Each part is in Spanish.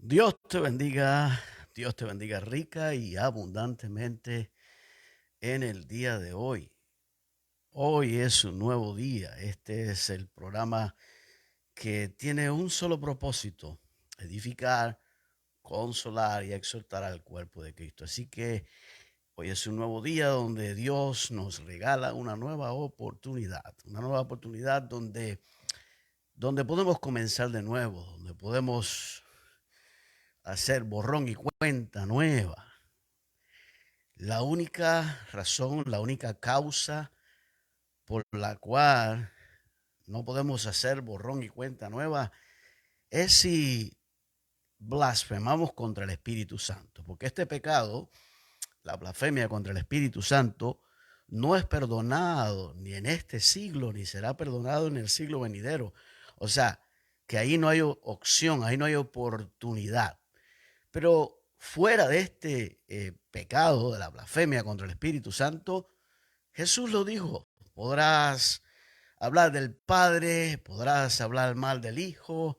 Dios te bendiga rica y abundantemente en el día de hoy. Hoy es un nuevo día. Este es el programa que tiene un solo propósito: edificar, consolar y exhortar al cuerpo de Cristo. Así que hoy es un nuevo día donde Dios nos regala una nueva oportunidad donde podemos comenzar de nuevo, donde podemos hacer borrón y cuenta nueva. La única razón, la única causa por la cual no podemos hacer borrón y cuenta nueva es si blasfemamos contra el Espíritu Santo, porque este pecado, la blasfemia contra el Espíritu Santo, no es perdonado ni en este siglo, ni será perdonado en el siglo venidero. O sea, que ahí no hay opción, ahí no hay oportunidad. Pero fuera de este pecado de la blasfemia contra el Espíritu Santo, Jesús lo dijo: podrás hablar del Padre, podrás hablar mal del Hijo,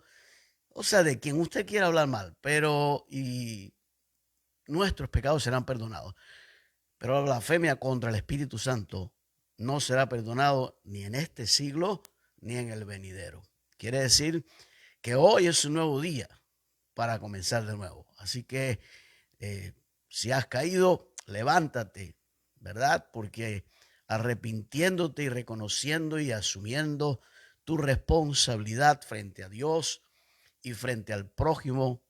o sea, de quien usted quiera hablar mal, pero y nuestros pecados serán perdonados. Pero la blasfemia contra el Espíritu Santo no será perdonado ni en este siglo ni en el venidero. Quiere decir que hoy es un nuevo día para comenzar de nuevo. Así que si has caído, levántate, ¿verdad? Porque arrepintiéndote y reconociendo y asumiendo tu responsabilidad frente a Dios y frente al prójimo,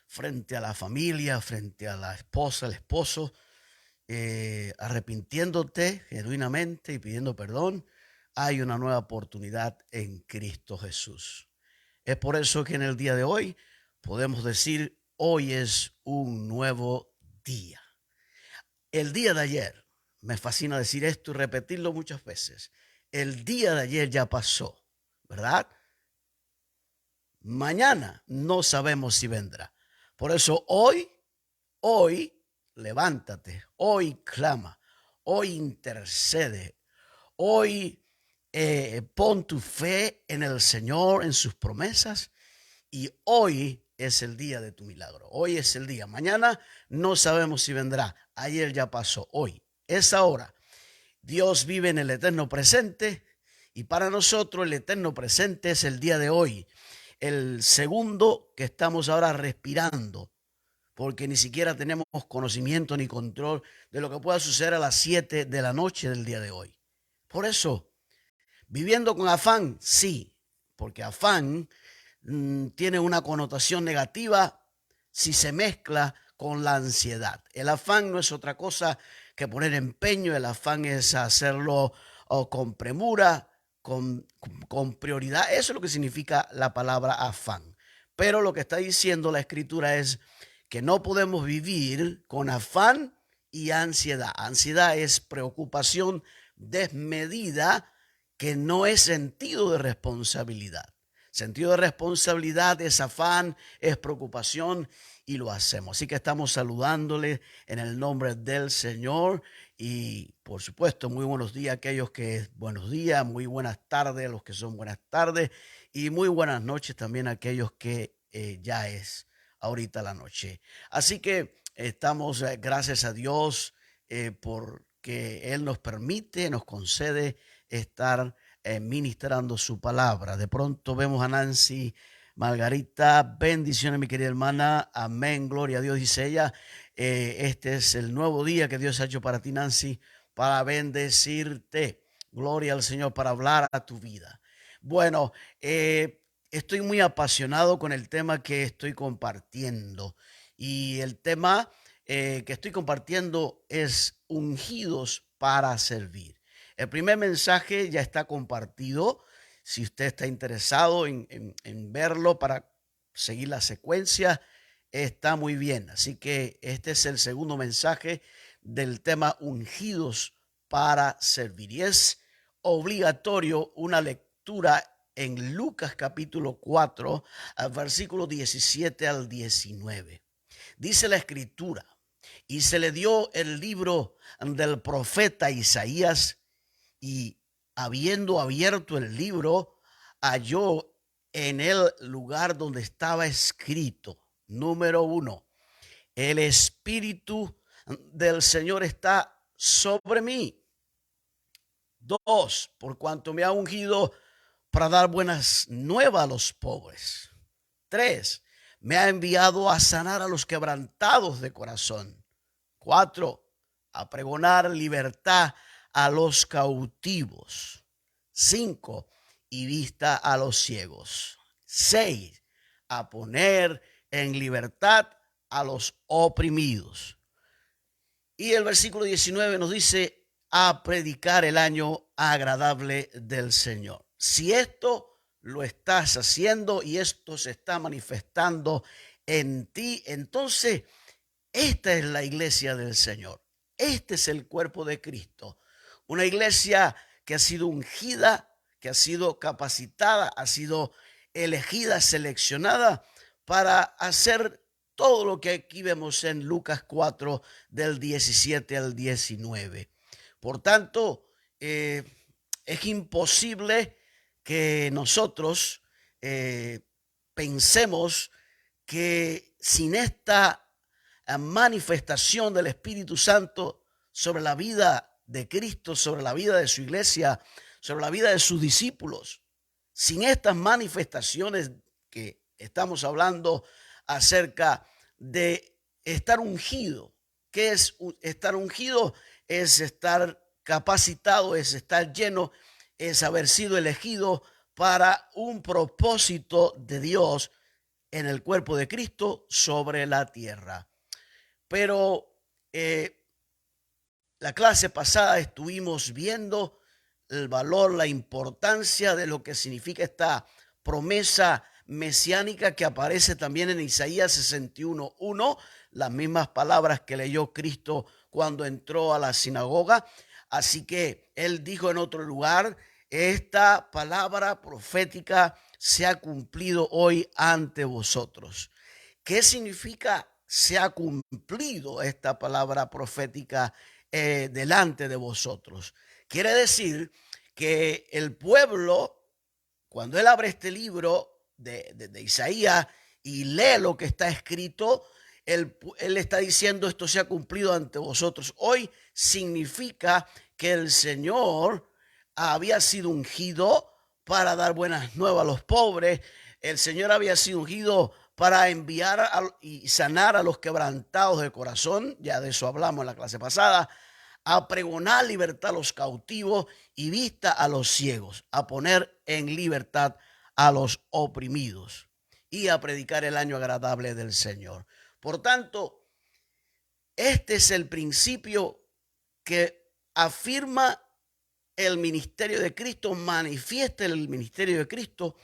frente a la familia, frente a la esposa, el esposo, arrepintiéndote genuinamente y pidiendo perdón, hay una nueva oportunidad en Cristo Jesús. Es por eso que en el día de hoy podemos decir: hoy es un nuevo día. El día de ayer, me fascina decir esto y repetirlo muchas veces, el día de ayer ya pasó, ¿verdad? Mañana no sabemos si vendrá. Por eso hoy, levántate, hoy clama, hoy intercede, hoy pon tu fe en el Señor, en sus promesas, y hoy es el día de tu milagro. Hoy es el día. Mañana no sabemos si vendrá. Ayer ya pasó. Hoy es ahora. Dios vive en el eterno presente y para nosotros el eterno presente es el día de hoy. El segundo que estamos ahora respirando, porque ni siquiera tenemos conocimiento ni control de lo que pueda suceder a las 7 de la noche del día de hoy. Por eso, viviendo con afán, sí, porque afán tiene una connotación negativa si se mezcla con la ansiedad. El afán no es otra cosa que poner empeño, el afán es hacerlo con premura, con prioridad. Eso es lo que significa la palabra afán. Pero lo que está diciendo la escritura es que no podemos vivir con afán y ansiedad. Ansiedad es preocupación desmedida que no es sentido de responsabilidad. Sentido de responsabilidad es afán, es preocupación y lo hacemos. Así que estamos saludándole en el nombre del Señor y por supuesto muy buenos días a aquellos que buenos días, muy buenas tardes a los que son buenas tardes y muy buenas noches también a aquellos que ya es ahorita la noche. Así que estamos gracias a Dios porque Él nos permite, nos concede estar ministrando su palabra. De pronto vemos a Nancy Margarita: bendiciones mi querida hermana, amén, gloria a Dios, dice ella. Este es el nuevo día que Dios ha hecho para ti, Nancy, para bendecirte. Gloria al Señor, para hablar a tu vida. Bueno, estoy muy apasionado con el tema que estoy compartiendo y el tema que estoy compartiendo es ungidos para servir. El primer mensaje ya está compartido. Si usted está interesado en verlo para seguir la secuencia, está muy bien. Así que este es el segundo mensaje del tema ungidos para servir. Y es obligatorio una lectura en Lucas capítulo 4, versículo 17 al 19. Dice la escritura: y se le dio el libro del profeta Isaías, y habiendo abierto el libro, halló en el lugar donde estaba escrito. Número 1, el Espíritu del Señor está sobre mí. 2, por cuanto me ha ungido para dar buenas nuevas a los pobres. 3, me ha enviado a sanar a los quebrantados de corazón. 4, a pregonar libertad a los cautivos. 5, y vista a los ciegos. 6, a poner en libertad a los oprimidos. Y el versículo 19 nos dice, a predicar el año agradable del Señor. Si esto lo estás haciendo y esto se está manifestando en ti, entonces esta es la iglesia del Señor. Este es el cuerpo de Cristo. Una iglesia que ha sido ungida, que ha sido capacitada, ha sido elegida, seleccionada para hacer todo lo que aquí vemos en Lucas 4, del 17 al 19. Por tanto, es imposible que nosotros pensemos que sin esta manifestación del Espíritu Santo sobre la vida de Cristo, sobre la vida de su iglesia, sobre la vida de sus discípulos, sin estas manifestaciones que estamos hablando acerca de estar ungido. ¿Qué es estar ungido? Es estar capacitado, es estar lleno, es haber sido elegido para un propósito de Dios en el cuerpo de Cristo sobre la tierra. Pero la clase pasada estuvimos viendo el valor, la importancia de lo que significa esta promesa mesiánica que aparece también en Isaías 61:1, las mismas palabras que leyó Cristo cuando entró a la sinagoga. Así que él dijo en otro lugar, esta palabra profética se ha cumplido hoy ante vosotros. ¿Qué significa se ha cumplido esta palabra profética delante de vosotros? Quiere decir que el pueblo, cuando él abre este libro de Isaías y lee lo que está escrito, él está diciendo esto se ha cumplido ante vosotros. Hoy significa que el Señor había sido ungido para dar buenas nuevas a los pobres. El Señor había sido ungido para enviar y sanar a los quebrantados de corazón. Ya de eso hablamos en la clase pasada. A pregonar libertad a los cautivos y vista a los ciegos, a poner en libertad a los oprimidos y a predicar el año agradable del Señor. Por tanto, este es el principio que afirma el ministerio de Cristo, manifiesta el ministerio de Cristo,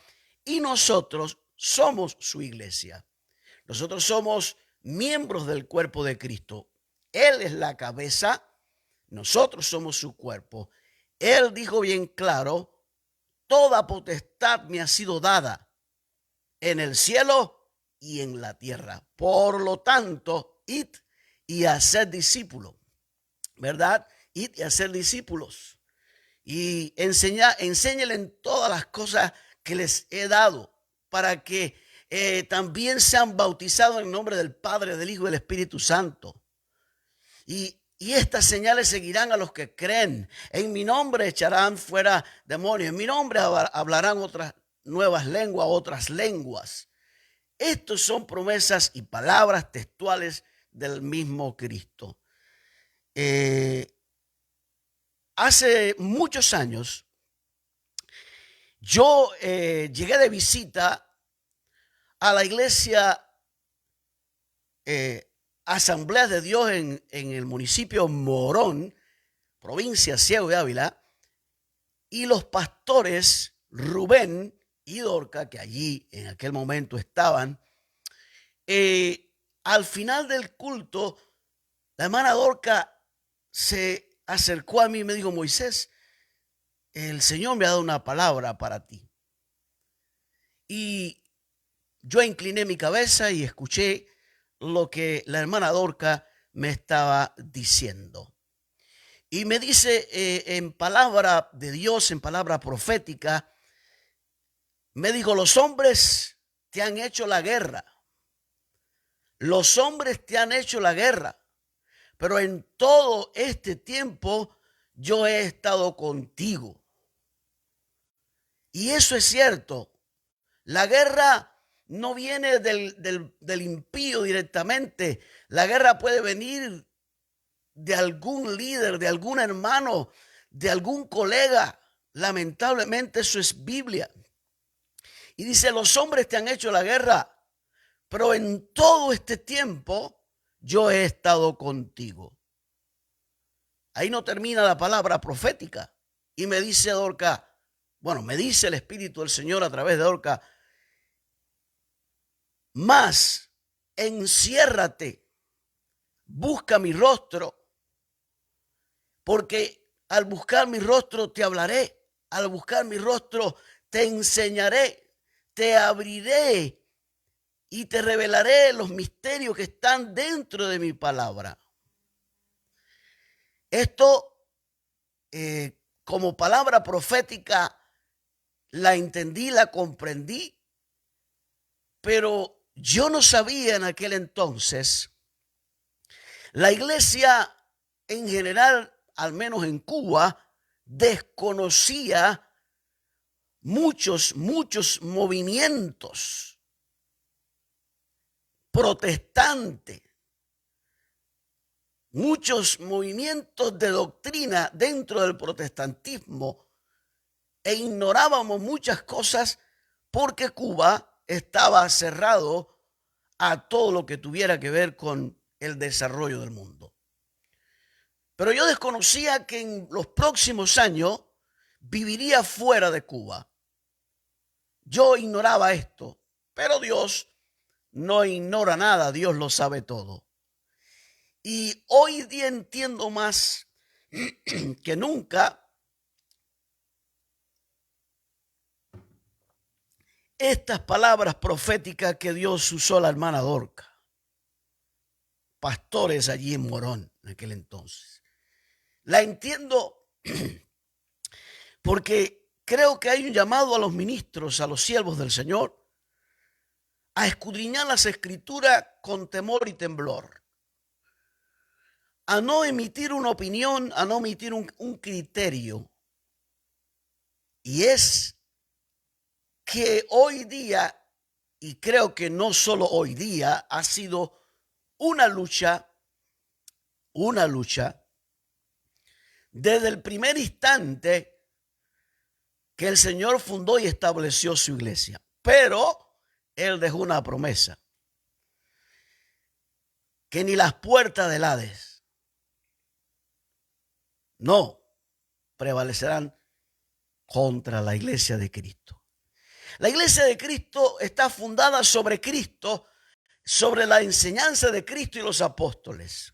y nosotros somos su iglesia. Nosotros somos miembros del cuerpo de Cristo. Él es la cabeza, nosotros somos su cuerpo. Él dijo bien claro, toda potestad me ha sido dada en el cielo y en la tierra. Por lo tanto, id y haced discípulos, ¿verdad? Id y haced discípulos. Y enséñale en todas las cosas que les he dado, para que también sean bautizados en nombre del Padre, del Hijo y del Espíritu Santo. Y estas señales seguirán a los que creen. En mi nombre echarán fuera demonios. En mi nombre hablarán otras nuevas lenguas, otras lenguas. Estas son promesas y palabras textuales del mismo Cristo. Hace muchos años, yo llegué de visita a la iglesia Asamblea de Dios en el municipio Morón, provincia Ciego de Ávila, y los pastores Rubén y Dorca, que allí en aquel momento estaban, al final del culto, la hermana Dorca se acercó a mí y me dijo, Moisés, el Señor me ha dado una palabra para ti. Y yo incliné mi cabeza y escuché lo que la hermana Dorca me estaba diciendo. Y me dice en palabra de Dios, en palabra profética, me dijo, los hombres te han hecho la guerra, Los hombres te han hecho la guerra, pero en todo este tiempo yo he estado contigo. Y eso es cierto. La guerra no viene del impío directamente. La guerra puede venir de algún líder, de algún hermano, de algún colega. Lamentablemente eso es Biblia. Y dice, los hombres te han hecho la guerra, pero en todo este tiempo yo he estado contigo. Ahí no termina la palabra profética. Y me dice Dorca, bueno, me dice el Espíritu del Señor a través de Dorca, más enciérrate, busca mi rostro, porque al buscar mi rostro te hablaré, al buscar mi rostro te enseñaré, te abriré y te revelaré los misterios que están dentro de mi palabra. Esto, como palabra profética, la entendí, la comprendí, pero yo no sabía en aquel entonces. La iglesia en general, al menos en Cuba, desconocía muchos movimientos protestantes, muchos movimientos de doctrina dentro del protestantismo, e ignorábamos muchas cosas porque Cuba estaba cerrado a todo lo que tuviera que ver con el desarrollo del mundo. Pero yo desconocía que en los próximos años viviría fuera de Cuba. Yo ignoraba esto, pero Dios no ignora nada, Dios lo sabe todo. Y hoy día entiendo más que nunca estas palabras proféticas que Dios usó a la hermana Dorca, pastores allí en Morón en aquel entonces. La entiendo porque creo que hay un llamado a los ministros, a los siervos del Señor, a escudriñar las escrituras con temor y temblor, a no emitir una opinión, a no emitir un criterio. Y es que hoy día, y creo que no solo hoy día, ha sido una lucha desde el primer instante que el Señor fundó y estableció su iglesia. Pero Él dejó una promesa, que ni las puertas del Hades no prevalecerán contra la iglesia de Cristo. La iglesia de Cristo está fundada sobre Cristo, sobre la enseñanza de Cristo y los apóstoles.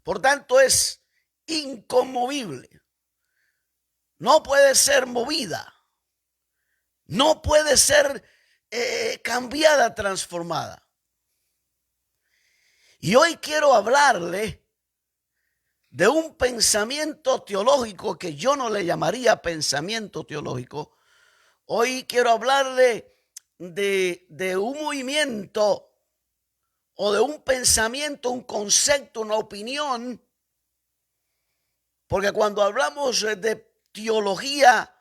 Por tanto, es inconmovible. No puede ser movida. No puede ser cambiada, transformada. Y hoy quiero hablarle de un pensamiento teológico que yo no le llamaría pensamiento teológico. Hoy quiero hablarle de un movimiento o de un pensamiento, un concepto, una opinión, porque cuando hablamos de teología,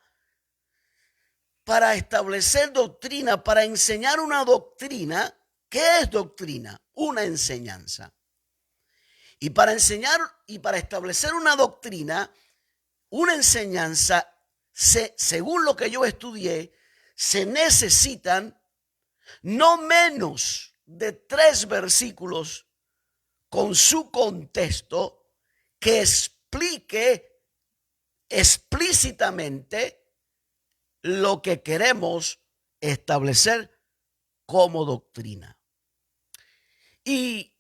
para establecer doctrina, para enseñar una doctrina, ¿qué es doctrina? Una enseñanza. Y para enseñar y para establecer una doctrina, una enseñanza, según lo que yo estudié, se necesitan no menos de 3 versículos con su contexto que explique explícitamente lo que queremos establecer como doctrina. Y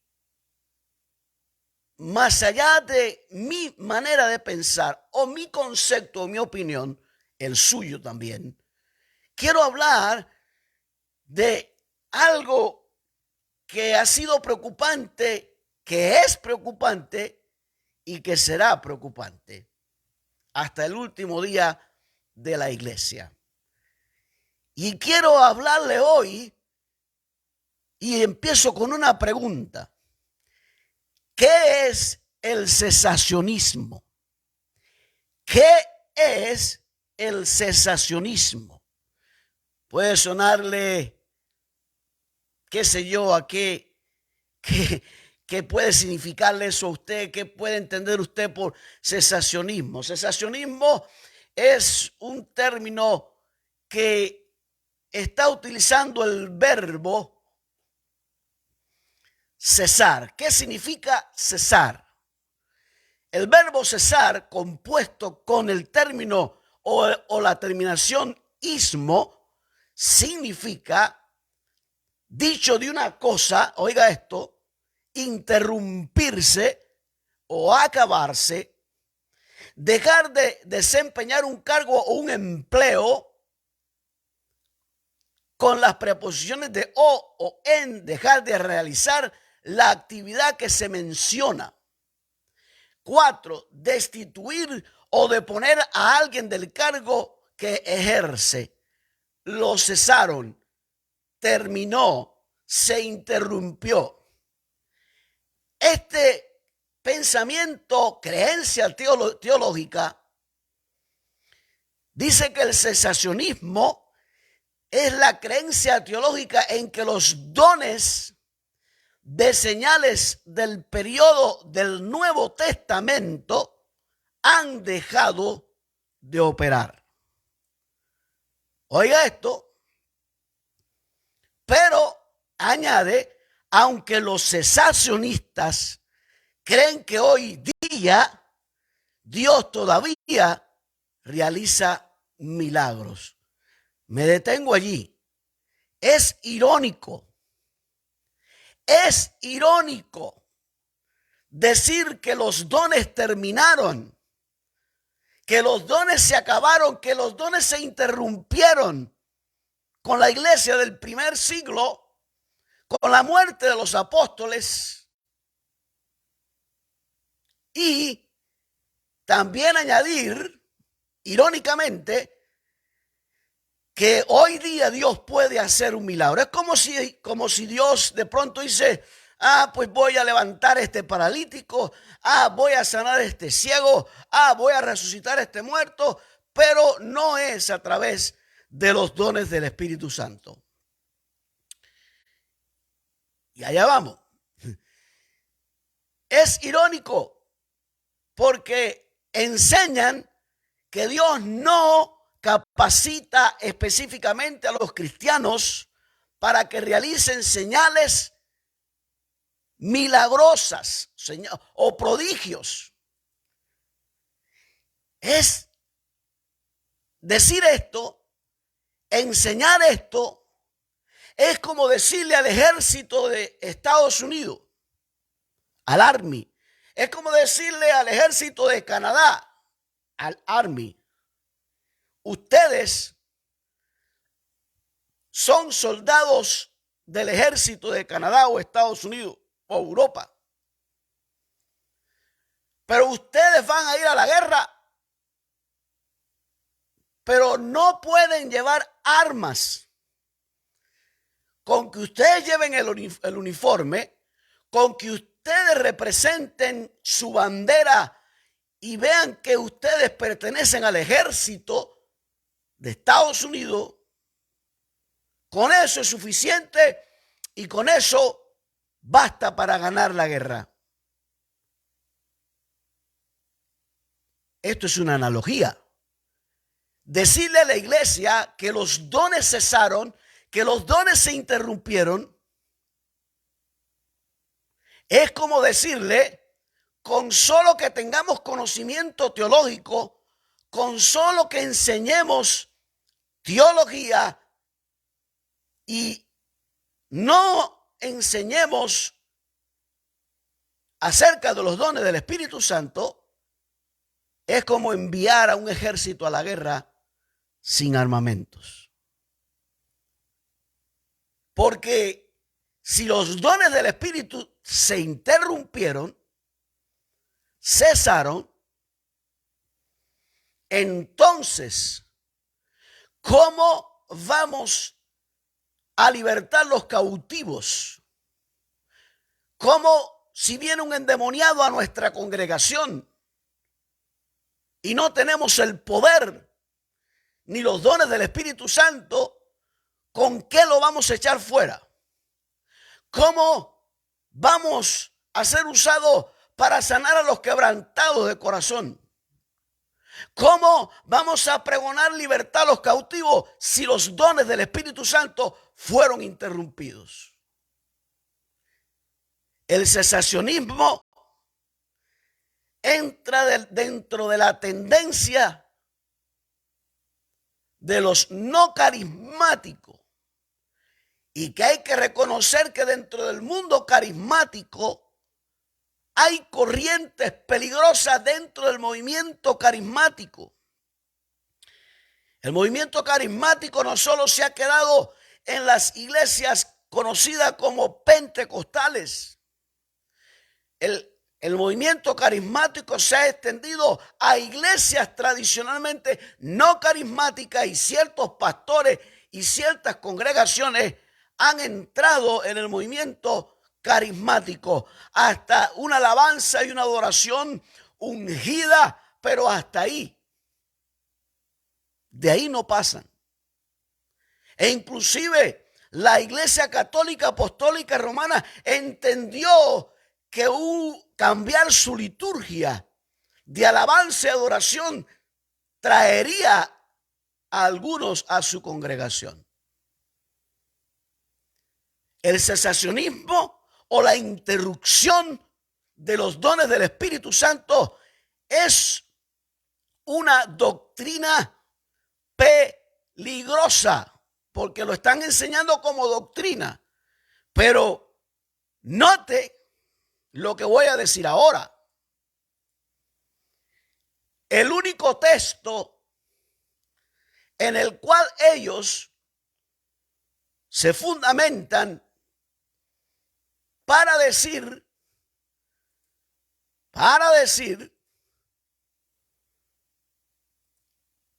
más allá de mi manera de pensar o mi concepto o mi opinión, el suyo también, quiero hablar de algo que ha sido preocupante, que es preocupante y que será preocupante hasta el último día de la iglesia. Y quiero hablarle hoy Y empiezo con una pregunta. ¿Qué es el cesacionismo? ¿Qué es el cesacionismo? Puede sonarle, qué sé yo, a qué puede significarle eso a usted, qué puede entender usted por cesacionismo. Cesacionismo es un término que está utilizando el verbo cesar. ¿Qué significa cesar? El verbo cesar, compuesto con el término o la terminación ismo, significa, dicho de una cosa, oiga esto, interrumpirse o acabarse, dejar de desempeñar un cargo o un empleo con las preposiciones de o en, dejar de realizar la actividad que se menciona. 4, destituir o deponer a alguien del cargo que ejerce. Lo cesaron, terminó, se interrumpió. Este pensamiento, creencia teológica, dice que el cesacionismo es la creencia teológica en que los dones de señales del periodo del Nuevo Testamento han dejado de operar. Oiga esto, pero añade, aunque los cesacionistas creen que hoy día Dios todavía realiza milagros. Me detengo allí. Es irónico decir que los dones terminaron, que los dones se acabaron, que los dones se interrumpieron con la iglesia del primer siglo, con la muerte de los apóstoles, y también añadir, irónicamente, que hoy día Dios puede hacer un milagro. Es como si Dios de pronto dice, pues voy a levantar a este paralítico, voy a sanar a este ciego, voy a resucitar a este muerto, pero no es a través de los dones del Espíritu Santo. Y allá vamos. Es irónico porque enseñan que Dios no capacita específicamente a los cristianos para que realicen señales milagrosas o prodigios. Es decir esto, enseñar esto, es como decirle al ejército de Estados Unidos, al Army, es como decirle al ejército de Canadá, al Army, ustedes son soldados del ejército de Canadá o Estados Unidos o Europa, pero ustedes van a ir a la guerra, pero no pueden llevar armas. Con que ustedes lleven el uniforme, con que ustedes representen su bandera y vean que ustedes pertenecen al ejército de Estados Unidos, con eso es suficiente y con eso basta para ganar la guerra. Esto es una analogía. Decirle a la iglesia que los dones cesaron, que los dones se interrumpieron, es como decirle, con solo que tengamos conocimiento teológico, con solo que enseñemos teología y no enseñemos acerca de los dones del Espíritu Santo, es como enviar a un ejército a la guerra sin armamentos. Porque si los dones del Espíritu se interrumpieron, cesaron, entonces, ¿cómo vamos a libertar los cautivos? Como si viene un endemoniado a nuestra congregación y no tenemos el poder ni los dones del Espíritu Santo, ¿con qué lo vamos a echar fuera? ¿Cómo vamos a ser usados para sanar a los quebrantados de corazón? ¿Cómo vamos a pregonar libertad a los cautivos si los dones del Espíritu Santo fueron interrumpidos? El cesacionismo entra dentro de la tendencia de los no carismáticos, y que hay que reconocer que dentro del mundo carismático hay corrientes peligrosas dentro del movimiento carismático. El movimiento carismático no solo se ha quedado en las iglesias conocidas como pentecostales. El movimiento carismático se ha extendido a iglesias tradicionalmente no carismáticas, y ciertos pastores y ciertas congregaciones han entrado en el movimiento carismático, hasta una alabanza y una adoración ungida, pero hasta ahí. De ahí no pasan. E inclusive la Iglesia Católica Apostólica Romana entendió que cambiar su liturgia de alabanza y adoración traería a algunos a su congregación. El cesacionismo o la interrupción de los dones del Espíritu Santo es una doctrina peligrosa, porque lo están enseñando como doctrina. Pero note lo que voy a decir ahora. El único texto en el cual ellos se fundamentan para decir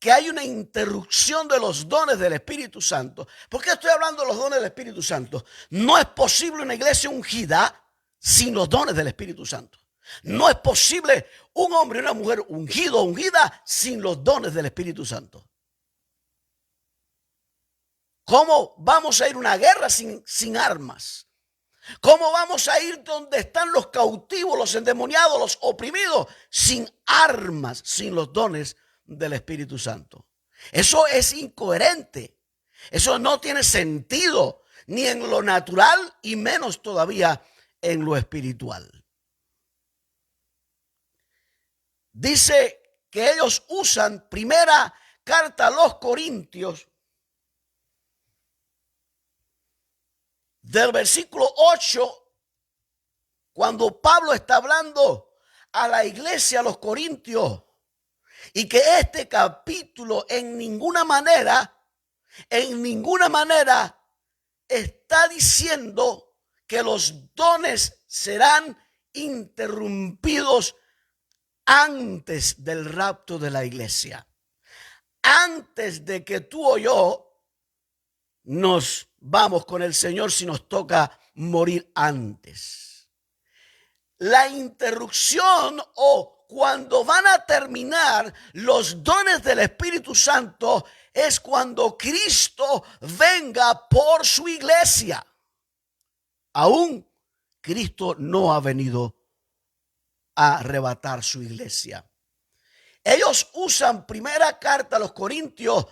que hay una interrupción de los dones del Espíritu Santo. ¿Por qué estoy hablando de los dones del Espíritu Santo? No es posible una iglesia ungida sin los dones del Espíritu Santo. No es posible un hombre y una mujer ungido o ungida sin los dones del Espíritu Santo. ¿Cómo vamos a ir a una guerra sin armas? ¿Cómo vamos a ir donde están los cautivos, los endemoniados, los oprimidos, sin armas, sin los dones del Espíritu Santo? Eso es incoherente. Eso no tiene sentido, ni en lo natural y menos todavía en lo espiritual. Dice que ellos usan primera carta a los Corintios, del versículo 8, cuando Pablo está hablando a la iglesia, a los corintios, y que este capítulo en ninguna manera está diciendo que los dones serán interrumpidos antes del rapto de la iglesia, antes de que tú o yo nos vamos con el Señor, si nos toca morir antes. La interrupción, o cuando van a terminar los dones del Espíritu Santo, es cuando Cristo venga por su iglesia. Aún Cristo no ha venido a arrebatar su iglesia. Ellos usan primera carta a los Corintios,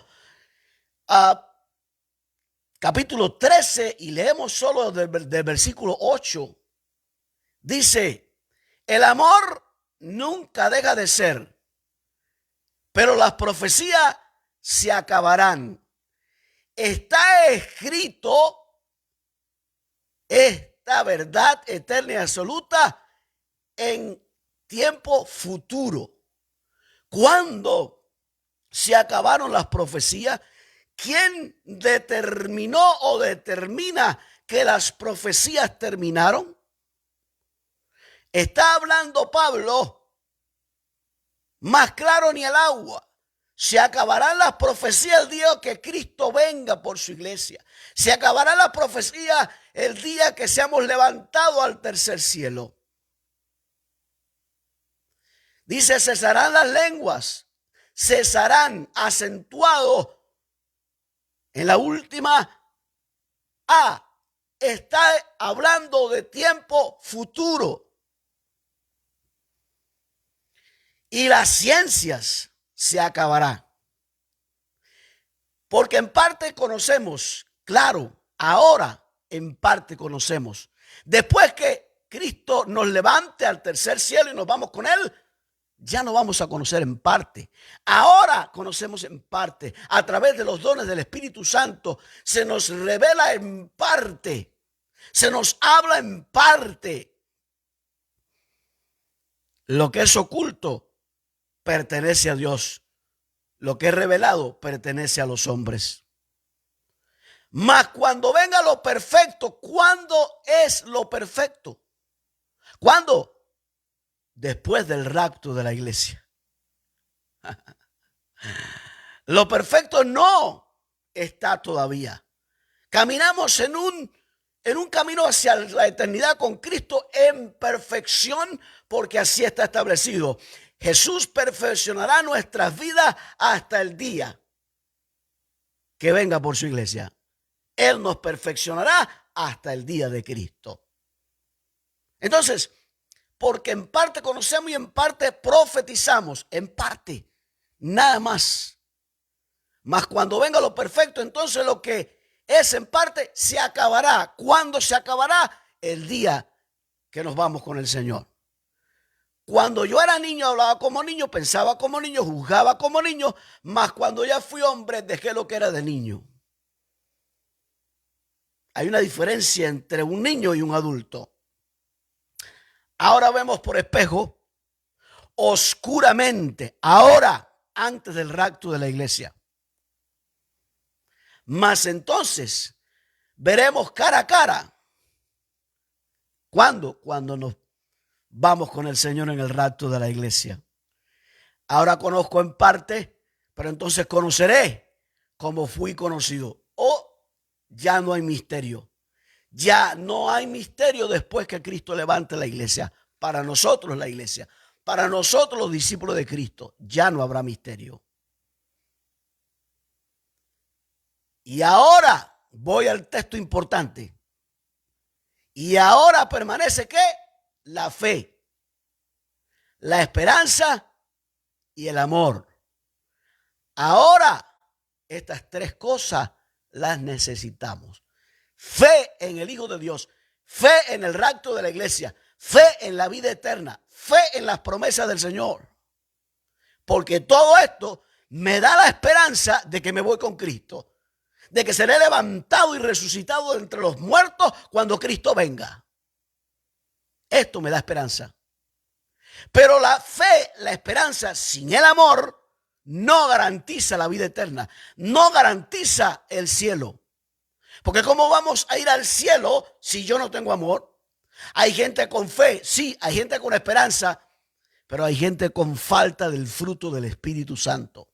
capítulo 13, y leemos solo del versículo 8. Dice: el amor nunca deja de ser, pero las profecías se acabarán. Está escrito esta verdad eterna y absoluta en tiempo futuro. ¿Cuándo se acabaron las profecías? ¿Quién determinó o determina que las profecías terminaron? Está hablando Pablo más claro ni el agua. Se acabarán las profecías el día que Cristo venga por su iglesia. Se acabará la profecía el día que seamos levantados al tercer cielo. Dice, cesarán las lenguas, cesarán, acentuado en la última A. Está hablando de tiempo futuro. Y las ciencias se acabará. Porque en parte conocemos, claro, ahora en parte conocemos. Después que Cristo nos levante al tercer cielo y nos vamos con Él, ya no vamos a conocer en parte. Ahora conocemos en parte. A través de los dones del Espíritu Santo se nos revela en parte. Se nos habla en parte. Lo que es oculto pertenece a Dios. Lo que es revelado pertenece a los hombres. Mas cuando venga lo perfecto, ¿cuándo es lo perfecto? ¿Cuándo? Después del rapto de la iglesia. Lo perfecto no está todavía. Caminamos en un camino hacia la eternidad con Cristo en perfección, porque así está establecido. Jesús perfeccionará nuestras vidas hasta el día que venga por su iglesia. Él nos perfeccionará hasta el día de Cristo. Entonces, porque en parte conocemos y en parte profetizamos, en parte, nada más. Mas cuando venga lo perfecto, entonces lo que es en parte se acabará. ¿Cuándo se acabará? El día que nos vamos con el Señor. Cuando yo era niño, hablaba como niño, pensaba como niño, juzgaba como niño, mas cuando ya fui hombre, dejé lo que era de niño. Hay una diferencia entre un niño y un adulto. Ahora vemos por espejo, oscuramente, ahora, antes del rapto de la iglesia. Mas entonces veremos cara a cara. ¿Cuándo? Cuando nos vamos con el Señor en el rapto de la iglesia. Ahora conozco en parte, pero entonces conoceré como fui conocido. Ya no hay misterio. Ya no hay misterio después que Cristo levante la iglesia. Para nosotros la iglesia. Para nosotros los discípulos de Cristo. Ya no habrá misterio. Y ahora voy al texto importante. Y ahora permanece ¿qué? La fe, la esperanza y el amor. Ahora estas tres cosas las necesitamos. Fe en el Hijo de Dios, fe en el rapto de la iglesia, fe en la vida eterna, fe en las promesas del Señor. Porque todo esto me da la esperanza de que me voy con Cristo, de que seré levantado y resucitado de entre los muertos cuando Cristo venga. Esto me da esperanza. Pero la fe, la esperanza sin el amor no garantiza la vida eterna, no garantiza el cielo. Porque ¿cómo vamos a ir al cielo si yo no tengo amor? Hay gente con fe, sí, hay gente con esperanza, pero hay gente con falta del fruto del Espíritu Santo.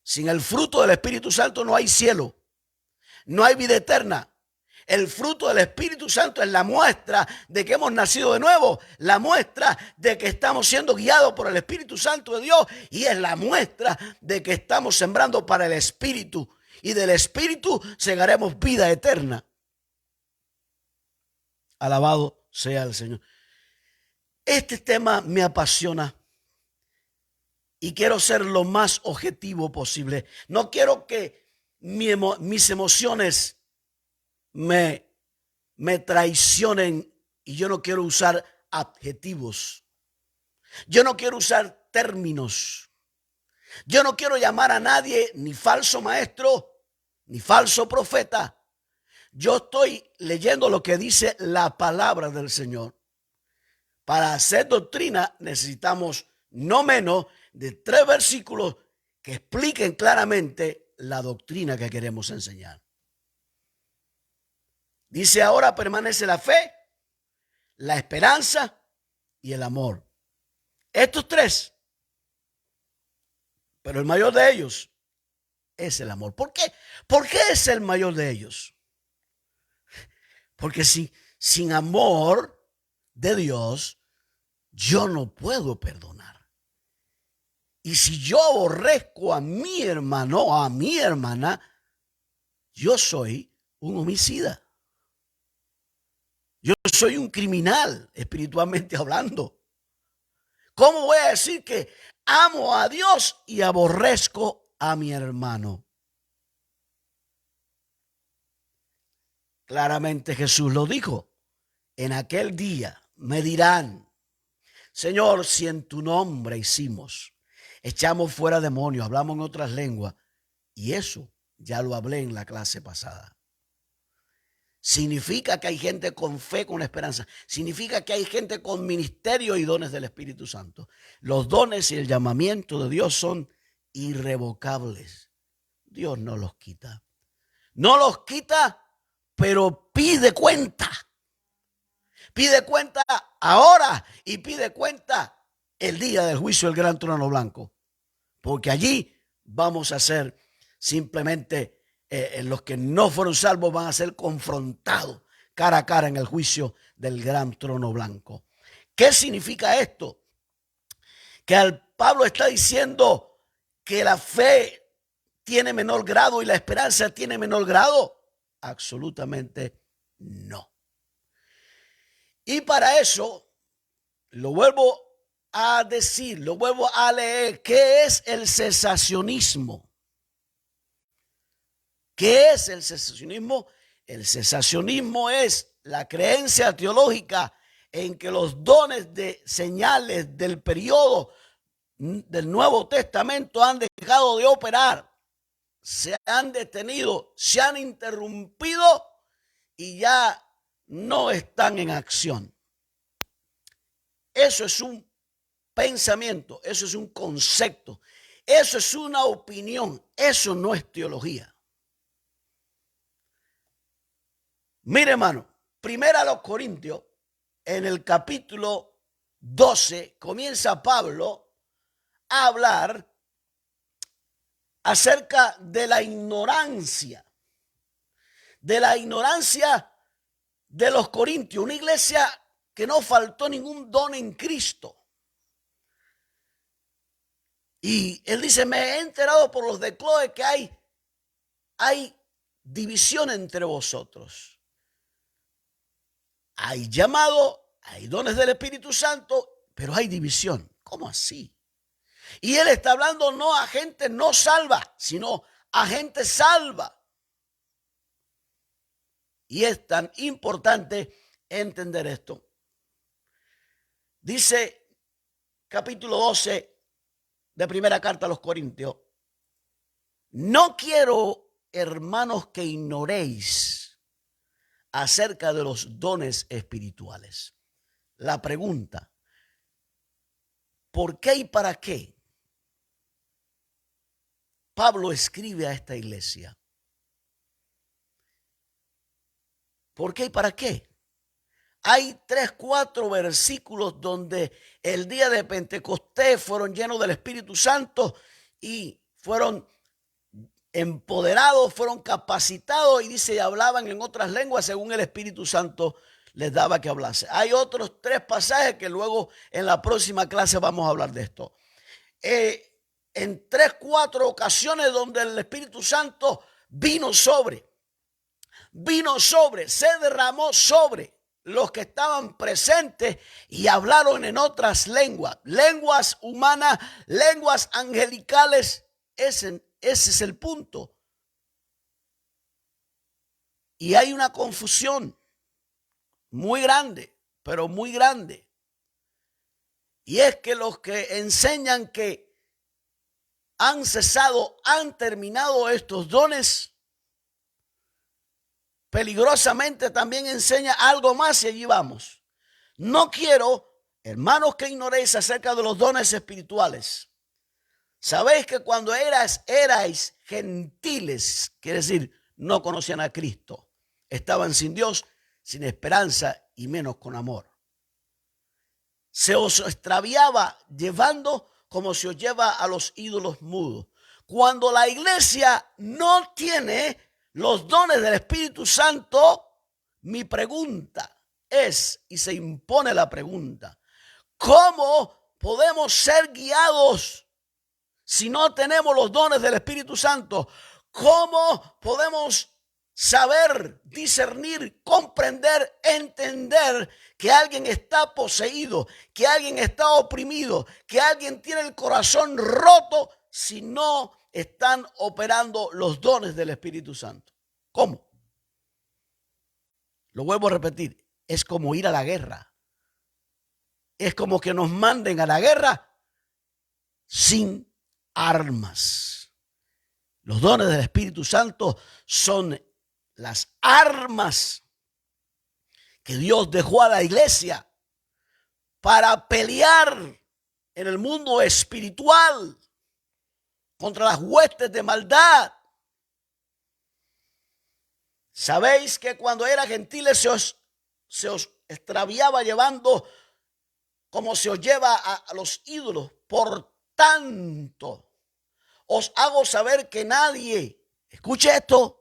Sin el fruto del Espíritu Santo no hay cielo, no hay vida eterna. El fruto del Espíritu Santo es la muestra de que hemos nacido de nuevo, la muestra de que estamos siendo guiados por el Espíritu Santo de Dios y es la muestra de que estamos sembrando para el Espíritu y del Espíritu segaremos vida eterna. Alabado sea el Señor. Este tema me apasiona y quiero ser lo más objetivo posible. No quiero que mis emociones me traicionen y yo no quiero usar adjetivos. Yo no quiero usar términos. Yo no quiero llamar a nadie ni falso maestro ni falso profeta. Yo estoy leyendo lo que dice la palabra del Señor. Para hacer doctrina necesitamos no menos de 3 versículos que expliquen claramente la doctrina que queremos enseñar. Dice, ahora permanece la fe, la esperanza y el amor. Estos 3 Pero el mayor de ellos es el amor. ¿Por qué? ¿Por qué es el mayor de ellos? Porque sin amor de Dios, yo no puedo perdonar. Y si yo aborrezco a mi hermano o a mi hermana, yo soy un homicida. Yo soy un criminal, espiritualmente hablando. ¿Cómo voy a decir que amo a Dios y aborrezco a mi hermano? Claramente Jesús lo dijo. En aquel día me dirán, Señor, si en tu nombre hicimos, echamos fuera demonios, hablamos en otras lenguas, y eso ya lo hablé en la clase pasada. Significa que hay gente con fe, con esperanza. Significa que hay gente con ministerio y dones del Espíritu Santo. Los dones y el llamamiento de Dios son irrevocables. Dios no los quita. No los quita, pero pide cuenta. Pide cuenta ahora y pide cuenta el día del juicio del gran trono blanco. Porque allí vamos a ser simplemente los que no fueron salvos van a ser confrontados cara a cara en el juicio del gran trono blanco. ¿Qué significa esto? Que Pablo está diciendo que la fe tiene menor grado y la esperanza tiene menor grado. Absolutamente no. Y para eso lo vuelvo a decir, lo vuelvo a leer. ¿Qué es el cesacionismo? ¿Qué es el cesacionismo? El cesacionismo es la creencia teológica en que los dones de señales del periodo del Nuevo Testamento han dejado de operar, se han detenido, se han interrumpido y ya no están en acción. Eso es un pensamiento, eso es un concepto, eso es una opinión, eso no es teología. Mire, hermano, primero a los Corintios, en el capítulo 12, comienza Pablo a hablar acerca de la ignorancia de los corintios, una iglesia que no faltó ningún don en Cristo. Y él dice, me he enterado por los de Cloé que hay división entre vosotros. Hay llamado, hay dones del Espíritu Santo, pero hay división. ¿Cómo así? Y él está hablando no a gente no salva, sino a gente salva. Y es tan importante entender esto. Dice capítulo 12 de primera carta a los Corintios, no quiero, hermanos, que ignoréis acerca de los dones espirituales. La pregunta, ¿por qué y para qué Pablo escribe a esta iglesia? ¿Por qué y para qué? Hay 3-4 versículos donde el día de Pentecostés fueron llenos del Espíritu Santo y fueron empoderados, fueron capacitados y dice, hablaban en otras lenguas según el Espíritu Santo les daba que hablase. Hay otros 3 pasajes que luego en la próxima clase vamos a hablar de esto. En 3-4 ocasiones donde el Espíritu Santo vino sobre, se derramó sobre los que estaban presentes y hablaron en otras lenguas, lenguas humanas, lenguas angelicales. Ese es el punto. Y hay una confusión muy grande, pero muy grande. Y es que los que enseñan que han cesado, han terminado estos dones, peligrosamente también enseña algo más y allí vamos. No quiero, hermanos, que ignoréis acerca de los dones espirituales. Sabéis que cuando erais gentiles, quiere decir, no conocían a Cristo, estaban sin Dios, sin esperanza y menos con amor. Se os extraviaba llevando como se os lleva a los ídolos mudos. Cuando la iglesia no tiene los dones del Espíritu Santo, mi pregunta es, y se impone la pregunta, ¿cómo podemos ser guiados si no tenemos los dones del Espíritu Santo? ¿Cómo podemos saber, discernir, comprender, entender que alguien está poseído, que alguien está oprimido, que alguien tiene el corazón roto si no están operando los dones del Espíritu Santo? ¿Cómo? Lo vuelvo a repetir, es como ir a la guerra. Es como que nos manden a la guerra sin armas. Los dones del Espíritu Santo son las armas que Dios dejó a la iglesia para pelear en el mundo espiritual contra las huestes de maldad. Sabéis que cuando eran gentiles se os extraviaba llevando como se os lleva a los ídolos. Por tanto, os hago saber que nadie, escuche esto,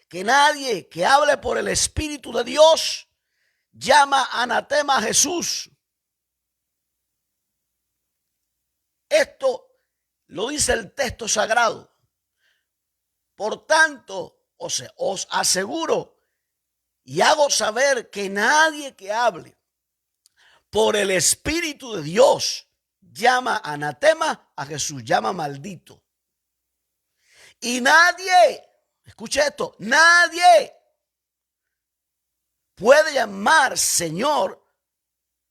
que nadie que hable por el Espíritu de Dios llama anatema a Jesús. Esto lo dice el texto sagrado. Por tanto, os aseguro y hago saber que nadie que hable por el Espíritu de Dios llama anatema a Jesús, llama maldito. Y nadie, escuche esto, nadie puede llamar Señor,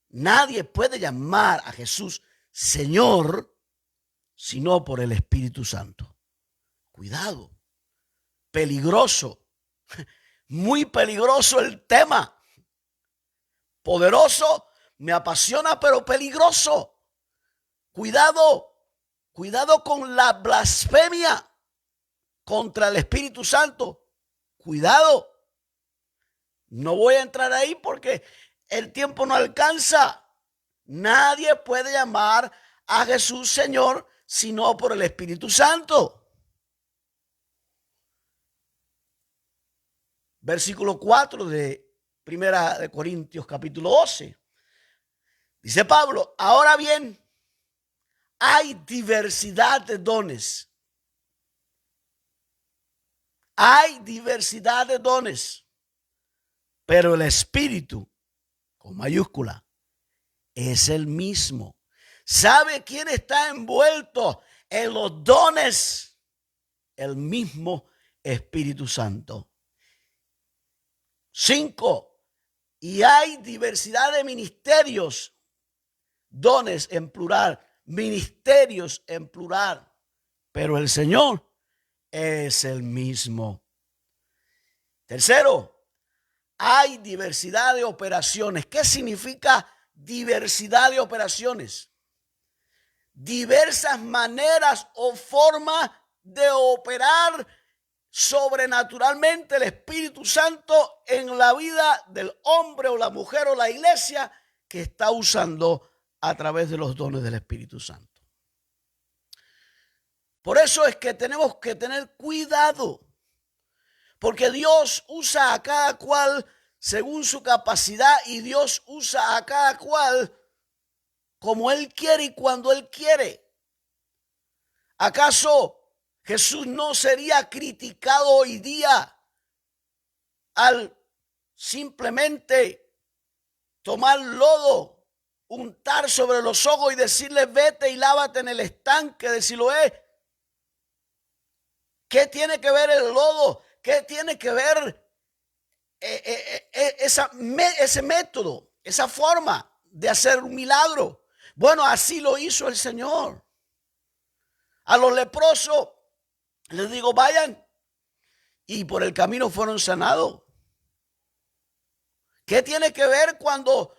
nadie puede llamar a Jesús Señor, sino por el Espíritu Santo. Cuidado, peligroso, muy peligroso el tema. Poderoso, me apasiona, pero peligroso. Cuidado, cuidado con la blasfemia contra el Espíritu Santo. Cuidado. No voy a entrar ahí porque el tiempo no alcanza. Nadie puede llamar a Jesús Señor sino por el Espíritu Santo. Versículo 4 de Primera de Corintios capítulo 12. Dice Pablo, ahora bien, hay diversidad de dones. Hay diversidad de dones, pero el Espíritu, con mayúscula, es el mismo. ¿Sabe quién está envuelto en los dones? El mismo Espíritu Santo. 5. Y hay diversidad de ministerios, dones en plural, ministerios en plural, pero el Señor es el mismo. Tercero, hay diversidad de operaciones. ¿Qué significa diversidad de operaciones? Diversas maneras o formas de operar sobrenaturalmente el Espíritu Santo en la vida del hombre o la mujer o la iglesia que está usando a través de los dones del Espíritu Santo. Por eso es que tenemos que tener cuidado, porque Dios usa a cada cual según su capacidad y Dios usa a cada cual como Él quiere y cuando Él quiere. ¿Acaso Jesús no sería criticado hoy día al simplemente tomar lodo, untar sobre los ojos y decirle vete y lávate en el estanque de Siloé? ¿Qué tiene que ver el lodo? ¿Qué tiene que ver ese método, esa forma de hacer un milagro? Bueno, así lo hizo el Señor. A los leprosos les digo, vayan, y por el camino fueron sanados. ¿Qué tiene que ver cuando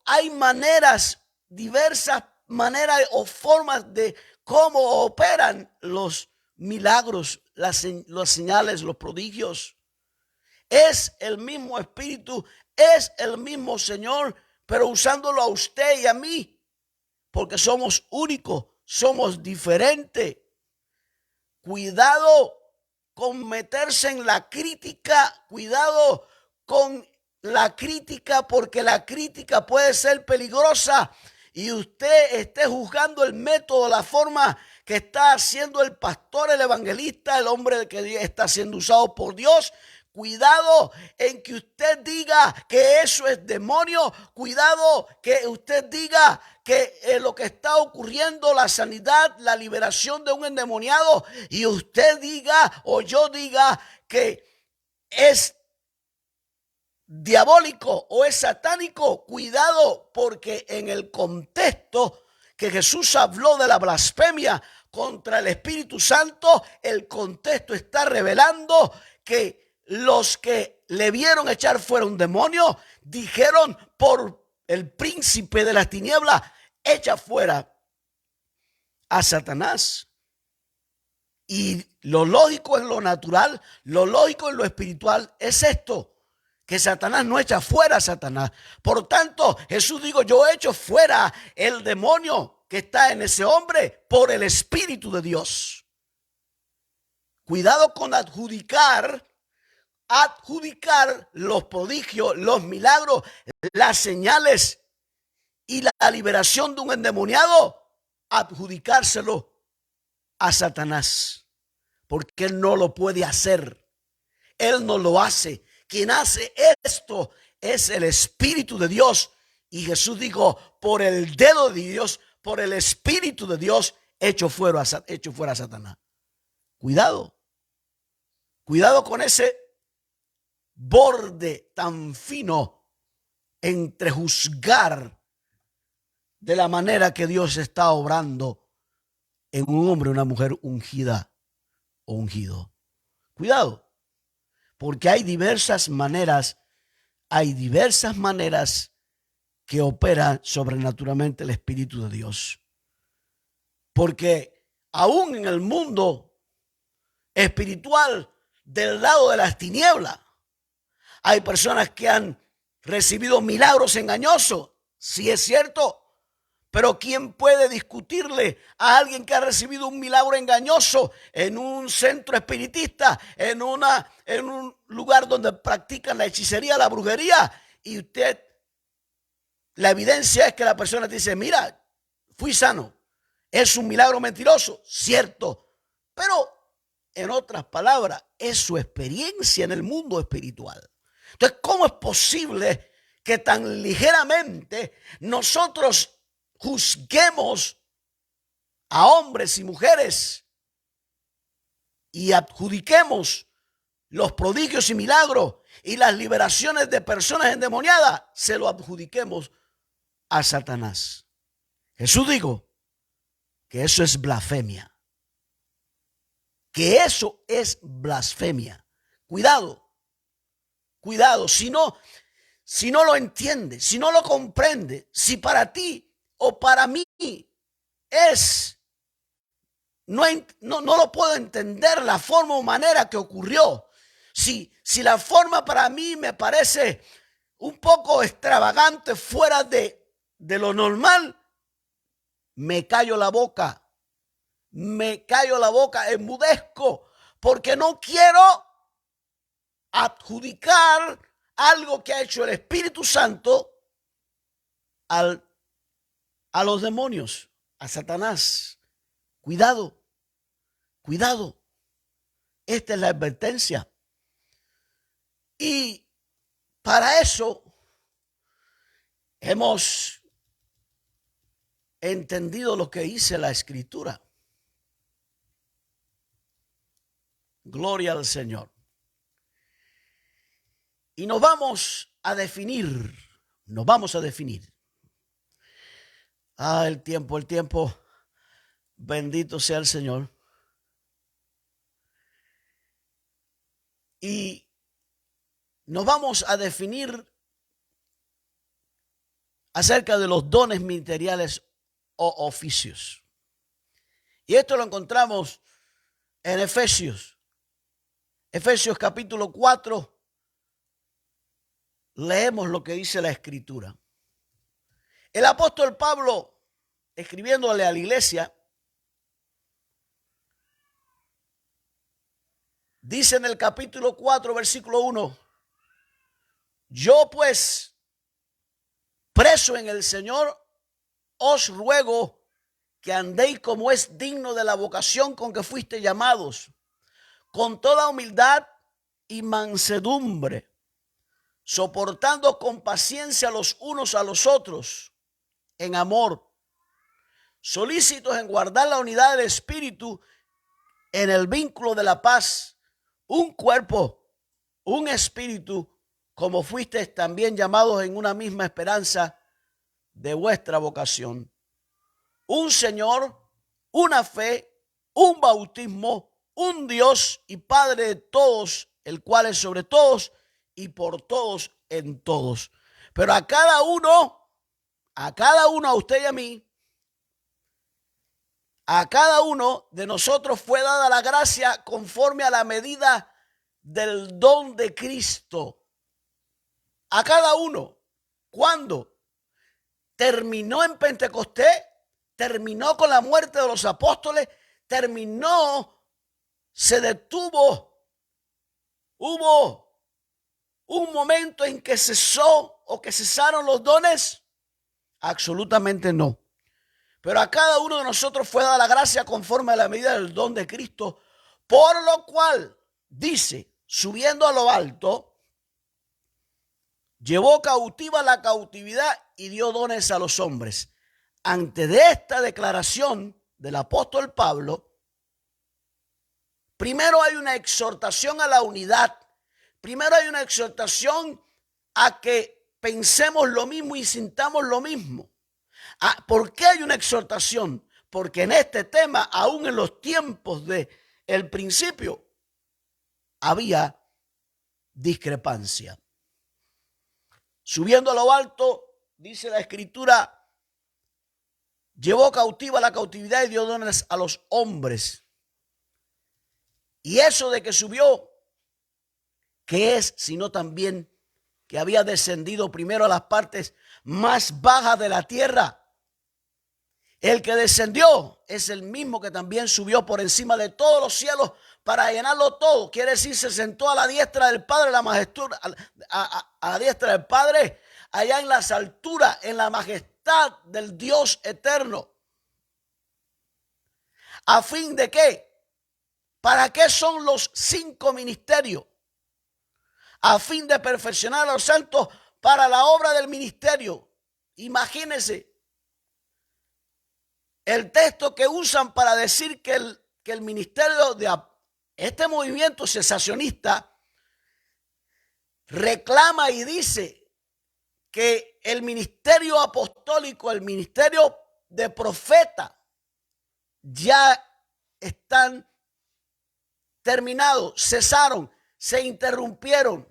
hay maneras, diversas maneras o formas de cómo operan los milagros, las señales, los prodigios? Es el mismo Espíritu, es el mismo Señor, pero usándolo a usted y a mí porque somos únicos, somos diferentes. Cuidado con meterse en la crítica, cuidado con la crítica, porque la crítica puede ser peligrosa y usted esté juzgando el método, la forma que está haciendo el pastor, el evangelista, el hombre que está siendo usado por Dios. Cuidado en que usted diga que eso es demonio. Cuidado que usted diga que lo que está ocurriendo, la sanidad, la liberación de un endemoniado, y usted diga o yo diga que es diabólico o es satánico. Cuidado, porque en el contexto que Jesús habló de la blasfemia contra el Espíritu Santo, el contexto está revelando que los que le vieron echar fuera un demonio dijeron por el príncipe de las tinieblas, echa fuera a Satanás. Y lo lógico en lo natural, lo lógico en lo espiritual es esto, que Satanás no echa fuera a Satanás. Por tanto, Jesús dijo, yo echo fuera el demonio que está en ese hombre por el Espíritu de Dios. Cuidado con adjudicar los prodigios, los milagros, las señales y la liberación de un endemoniado, adjudicárselo a Satanás, porque él no lo puede hacer. Él no lo hace. Quien hace esto es el Espíritu de Dios. Y Jesús dijo, por el dedo de Dios, por el Espíritu de Dios, echo fuera a Satanás. Cuidado. Cuidado con ese borde tan fino entre juzgar de la manera que Dios está obrando en un hombre o una mujer ungida o ungido. Cuidado, porque hay diversas maneras que opera sobrenaturalmente el Espíritu de Dios. Porque aún en el mundo espiritual del lado de las tinieblas, hay personas que han recibido milagros engañosos. Sí es cierto, pero ¿quién puede discutirle a alguien que ha recibido un milagro engañoso en un centro espiritista, en un lugar donde practican la hechicería, la brujería? Y usted, la evidencia es que la persona dice, mira, fui sano. Es un milagro mentiroso, cierto, pero en otras palabras, es su experiencia en el mundo espiritual. Entonces, ¿cómo es posible que tan ligeramente nosotros juzguemos a hombres y mujeres y adjudiquemos los prodigios y milagros y las liberaciones de personas endemoniadas, se lo adjudiquemos a Satanás? Jesús dijo que eso es blasfemia. Que eso es blasfemia. Cuidado, si no lo entiende, si no lo comprende, si para ti o para mí no lo puedo entender la forma o manera que ocurrió. Si la forma para mí me parece un poco extravagante, fuera de lo normal, me callo la boca, enmudezco, porque no quiero adjudicar algo que ha hecho el Espíritu Santo a los demonios, a Satanás. Cuidado. Esta es la advertencia. Y para eso hemos entendido lo que dice la Escritura. Gloria al Señor. Y nos vamos a definir. El tiempo. Bendito sea el Señor. Y nos vamos a definir acerca de los dones ministeriales o oficios. Y esto lo encontramos en Efesios capítulo 4. Leemos lo que dice la Escritura. El apóstol Pablo escribiéndole a la iglesia, dice en el capítulo 4, versículo 1, yo pues, preso en el Señor, os ruego que andéis como es digno de la vocación con que fuiste llamados, con toda humildad y mansedumbre, soportando con paciencia los unos a los otros, en amor, solícitos en guardar la unidad del Espíritu en el vínculo de la paz, un cuerpo, un espíritu, como fuisteis también llamados en una misma esperanza de vuestra vocación. Un Señor, una fe, un bautismo, un Dios y Padre de todos, el cual es sobre todos y por todos en todos. Pero a cada uno, a usted y a mí, a cada uno de nosotros fue dada la gracia conforme a la medida del don de Cristo. A cada uno. ¿Cuándo? Terminó en Pentecostés, terminó con la muerte de los apóstoles, terminó, se detuvo, hubo un momento en que cesó o que cesaron los dones. Absolutamente no. Pero a cada uno de nosotros fue dada la gracia conforme a la medida del don de Cristo, por lo cual, dice, subiendo a lo alto, llevó cautiva la cautividad y dio dones a los hombres. Antes de esta declaración del apóstol Pablo, primero hay una exhortación a la unidad, primero hay una exhortación a que pensemos lo mismo y sintamos lo mismo. ¿Por qué hay una exhortación? Porque en este tema, aún en los tiempos del principio, había discrepancia. Subiendo a lo alto, dice la Escritura, llevó cautiva la cautividad y dio dones a los hombres. Y eso de que subió, ¿qué es? Sino también que había descendido primero a las partes más bajas de la tierra. El que descendió es el mismo que también subió por encima de todos los cielos para llenarlo todo. Quiere decir, se sentó a la diestra del Padre, la majestad, a la diestra del Padre, allá en las alturas, en la majestad del Dios eterno. ¿A fin de qué? ¿Para qué son los 5 ministerios? A fin de perfeccionar a los santos para la obra del ministerio. Imagínense. El texto que usan para decir que el ministerio de este movimiento cesacionista reclama y dice que el ministerio apostólico, el ministerio de profeta, ya están terminados, cesaron, se interrumpieron.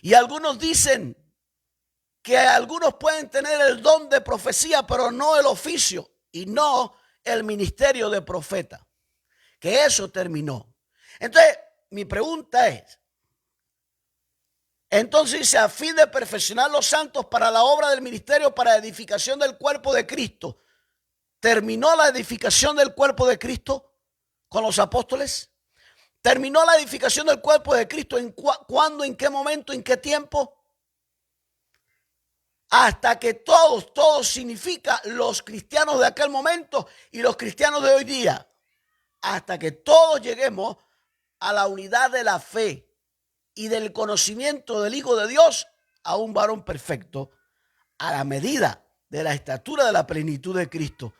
Y algunos dicen que algunos pueden tener el don de profecía, pero no el oficio. Y no el ministerio de profeta, que eso terminó. Entonces, mi pregunta es, entonces dice, a fin de perfeccionar los santos para la obra del ministerio, para edificación del cuerpo de Cristo. ¿Terminó la edificación del cuerpo de Cristo con los apóstoles? ¿Terminó la edificación del cuerpo de Cristo en cuándo, en qué momento, en qué tiempo? Hasta que todos significa los cristianos de aquel momento y los cristianos de hoy día. Hasta que todos lleguemos a la unidad de la fe y del conocimiento del Hijo de Dios, a un varón perfecto, a la medida de la estatura de la plenitud de Cristo.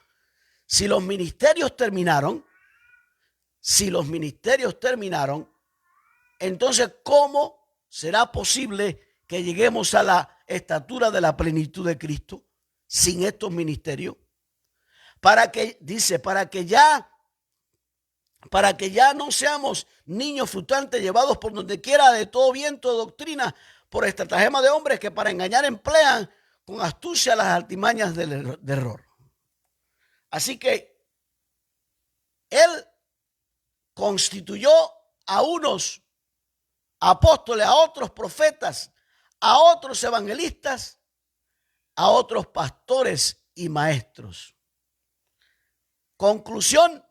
Si los ministerios terminaron, entonces ¿cómo será posible que lleguemos a la estatura de la plenitud de Cristo sin estos ministerios? Para que ya no seamos niños fluctuantes llevados por donde quiera de todo viento de doctrina por estratagema de hombres que para engañar emplean con astucia las artimañas del error. Así que él constituyó a unos apóstoles, a otros profetas, a otros evangelistas, a otros pastores y maestros. Conclusión,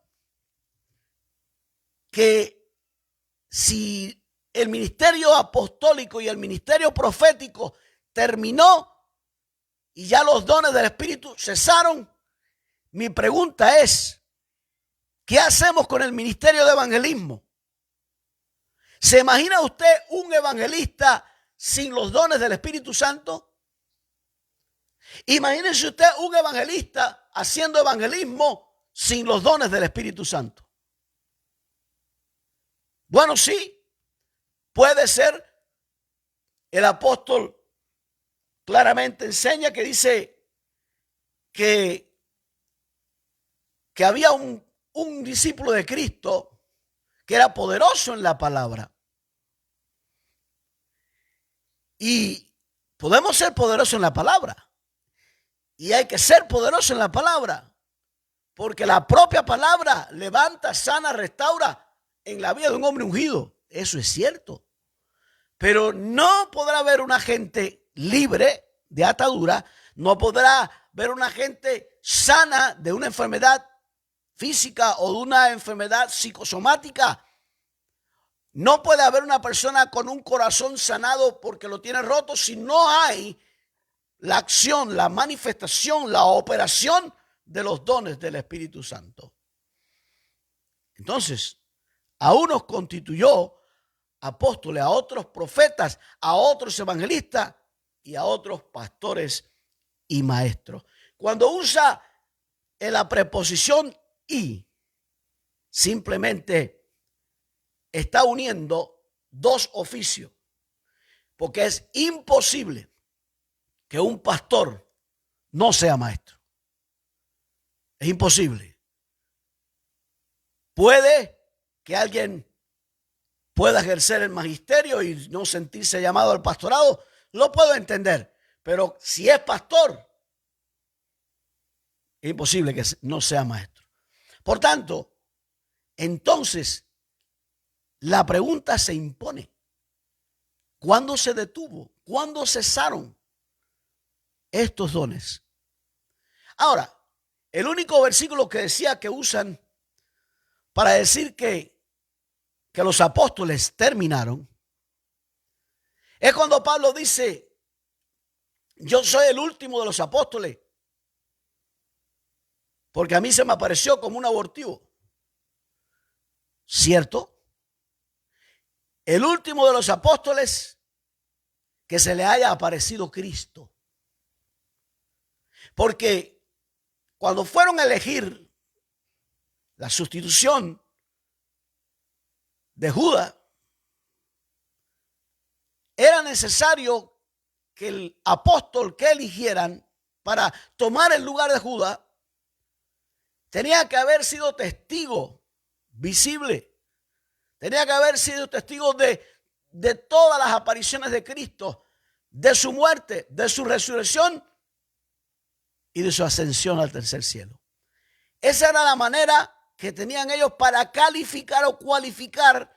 que si el ministerio apostólico y el ministerio profético terminó y ya los dones del Espíritu cesaron, mi pregunta es, ¿qué hacemos con el ministerio de evangelismo? ¿Se imagina usted un evangelista sin los dones del Espíritu Santo? Imagínese usted un evangelista haciendo evangelismo sin los dones del Espíritu Santo. Bueno, sí, puede ser. El apóstol claramente enseña que dice que había un discípulo de Cristo que era poderoso en la palabra. Y podemos ser poderosos en la palabra. Y hay que ser poderoso en la palabra. Porque la propia palabra levanta, sana, restaura en la vida de un hombre ungido. Eso es cierto. Pero no podrá haber una gente libre de atadura. No podrá haber una gente sana de una enfermedad física o de una enfermedad psicosomática. No puede haber una persona con un corazón sanado porque lo tiene roto si no hay la acción, la manifestación, la operación de los dones del Espíritu Santo. Entonces, a unos constituyó apóstoles, a otros profetas, a otros evangelistas y a otros pastores y maestros. Cuando usa en la preposición y, simplemente está uniendo dos oficios, porque es imposible que un pastor no sea maestro. Es imposible. Puede que alguien pueda ejercer el magisterio y no sentirse llamado al pastorado, lo puedo entender, pero si es pastor, es imposible que no sea maestro. Por tanto, entonces, la pregunta se impone. ¿Cuándo se detuvo? ¿Cuándo cesaron estos dones? Ahora, el único versículo que decía que usan para decir que los apóstoles terminaron es cuando Pablo dice: yo soy el último de los apóstoles, porque a mí se me apareció como un abortivo. ¿Cierto? El último de los apóstoles que se le haya aparecido Cristo. Porque cuando fueron a elegir la sustitución de Judas, era necesario que el apóstol que eligieran para tomar el lugar de Judas tenía que haber sido testigo visible. Tenía que haber sido testigo de todas las apariciones de Cristo, de su muerte, de su resurrección y de su ascensión al tercer cielo. Esa era la manera que tenían ellos para calificar o cualificar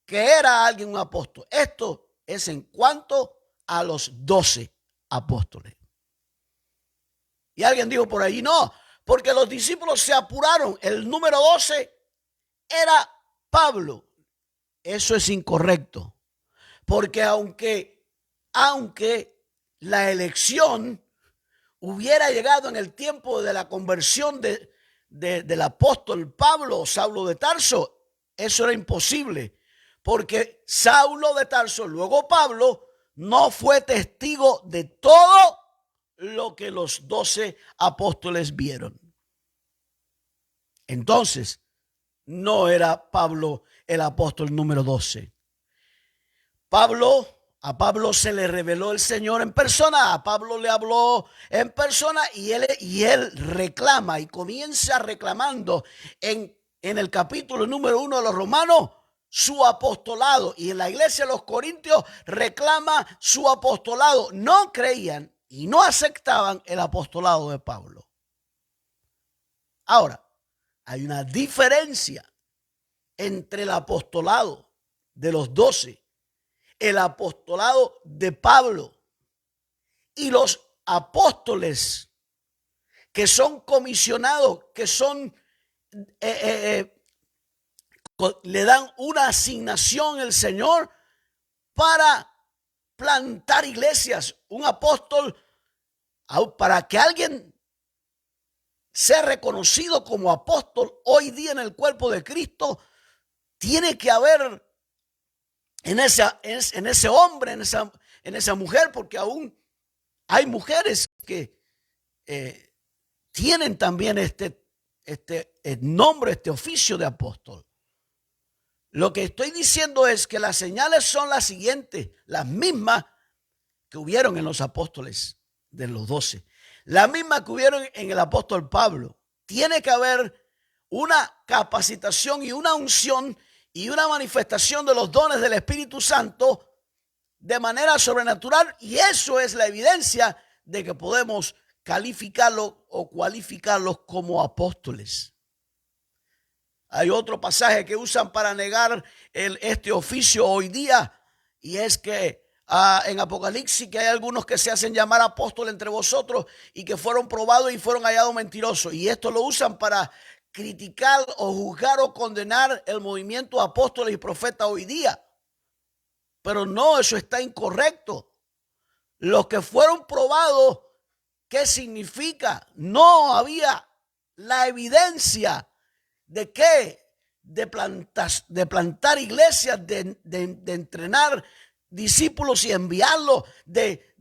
que era alguien un apóstol. Esto es en cuanto a los 12 apóstoles. Y alguien dijo por ahí, no, porque los discípulos se apuraron. El número 12 era Pablo. Eso es incorrecto. Porque aunque la elección hubiera llegado en el tiempo de la conversión del apóstol Pablo o Saulo de Tarso, eso era imposible. Porque Saulo de Tarso, luego Pablo, no fue testigo de todo lo que los 12 apóstoles vieron. Entonces, no era Pablo el apóstol número 12. A Pablo se le reveló el Señor en persona, a Pablo le habló en persona y él reclama y comienza reclamando en el capítulo número 1 de los Romanos su apostolado, y en la iglesia de los Corintios reclama su apostolado. No creían y no aceptaban el apostolado de Pablo. Ahora, hay una diferencia entre el apostolado de los 12, el apostolado de Pablo y los apóstoles que son comisionados, que son, le dan una asignación el Señor para plantar iglesias. Un apóstol, para que alguien sea reconocido como apóstol hoy día en el cuerpo de Cristo, tiene que haber en ese hombre, en esa mujer, porque aún hay mujeres que tienen también este nombre, este oficio de apóstol. Lo que estoy diciendo es que las señales son las siguientes, las mismas que hubieron en los apóstoles de los 12, las mismas que hubieron en el apóstol Pablo. Tiene que haber una capacitación y una unción y una manifestación de los dones del Espíritu Santo de manera sobrenatural, y eso es la evidencia de que podemos calificarlos o cualificarlos como apóstoles. Hay otro pasaje que usan para negar este oficio hoy día, y es que en Apocalipsis que hay algunos que se hacen llamar apóstoles entre vosotros y que fueron probados y fueron hallados mentirosos, y esto lo usan para criticar o juzgar o condenar el movimiento apóstoles y profetas hoy día. Pero no, eso está incorrecto. Los que fueron probados, ¿qué significa? No había la evidencia de qué, de plantar iglesias, de entrenar discípulos y enviarlos, de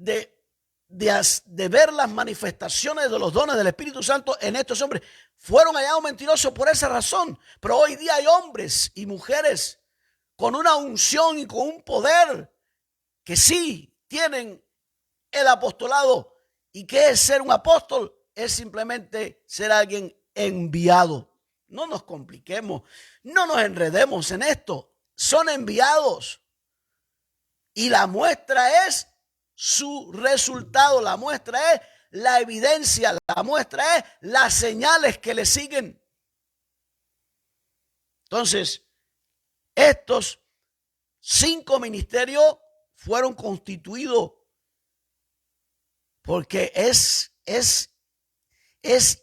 ver las manifestaciones de los dones del Espíritu Santo en estos hombres. Fueron hallados mentirosos por esa razón. Pero hoy día hay hombres y mujeres con una unción y con un poder que sí tienen el apostolado. ¿Y qué es ser un apóstol? Es simplemente ser alguien enviado. No nos compliquemos, no nos enredemos en esto. Son enviados. Y la muestra es su resultado, la muestra es la evidencia, la muestra es las señales que le siguen. Entonces, estos 5 ministerios fueron constituidos porque es